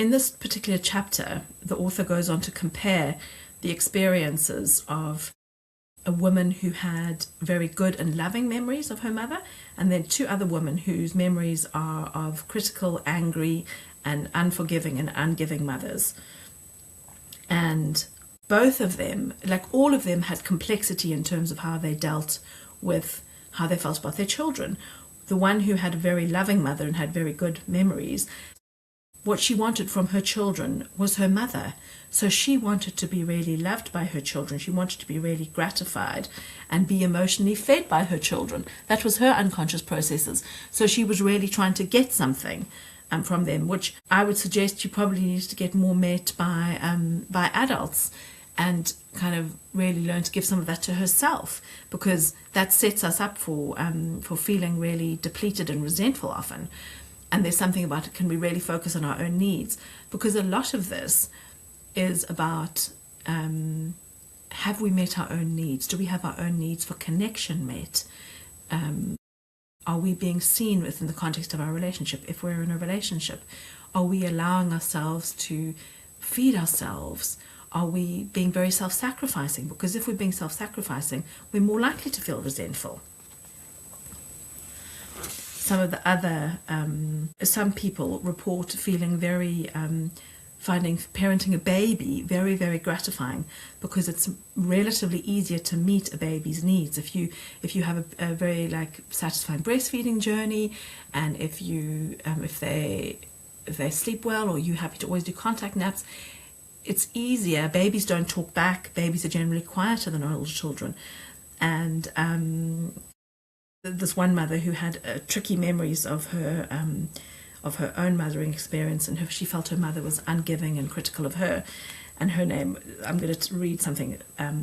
in this particular chapter, the author goes on to compare the experiences of a woman who had very good and loving memories of her mother, and then two other women whose memories are of critical, angry, and unforgiving and ungiving mothers. And both of them, like all of them, had complexity in terms of how they dealt with how they felt about their children. The one who had a very loving mother and had very good memories, what she wanted from her children was her mother. So she wanted to be really loved by her children. She wanted to be really gratified and be emotionally fed by her children. That was her unconscious processes. So she was really trying to get something from them, which I would suggest she probably needs to get more met by adults, and kind of really learn to give some of that to herself, because that sets us up for feeling really depleted and resentful often. And there's something about it, can we really focus on our own needs? Because a lot of this is about, have we met our own needs? Do we have our own needs for connection met? Are we being seen within the context of our relationship? If we're in a relationship, are we allowing ourselves to feed ourselves? Are we being very self-sacrificing? Because if we're being self-sacrificing, we're more likely to feel resentful. Some of the other, some people report feeling very, finding parenting a baby very, very gratifying, because it's relatively easier to meet a baby's needs. If you have a very satisfying breastfeeding journey, and if they sleep well, or you're happy to always do contact naps, it's easier. Babies don't talk back. Babies are generally quieter than older children. And this one mother who had tricky memories of her own mothering experience, and she felt her mother was ungiving and critical of her. And her name, I'm going to read something, her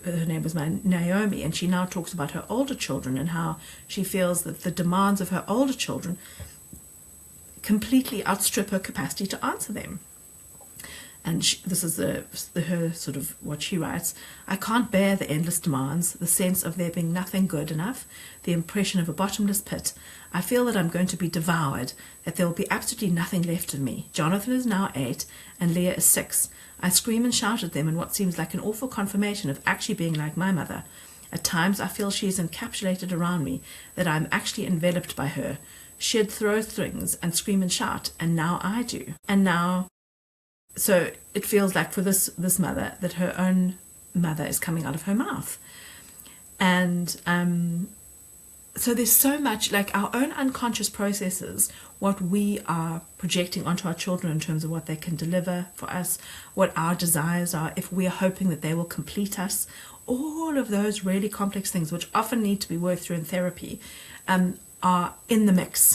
name was Naomi, and she now talks about her older children and how she feels that the demands of her older children completely outstrip her capacity to answer them. And this is her sort of what she writes: I can't bear the endless demands, the sense of there being nothing good enough, the impression of a bottomless pit. I feel that I'm going to be devoured, that there will be absolutely nothing left in me. Jonathan is now 8 and Leah is 6. I scream and shout at them in what seems like an awful confirmation of actually being like my mother. At times I feel she is encapsulated around me, that I'm actually enveloped by her. She'd throw things and scream and shout, and now I do. And now... So it feels like for this mother that her own mother is coming out of her mouth. And so there's so much, like our own unconscious processes, what we are projecting onto our children in terms of what they can deliver for us, what our desires are, if we are hoping that they will complete us, all of those really complex things which often need to be worked through in therapy are in the mix.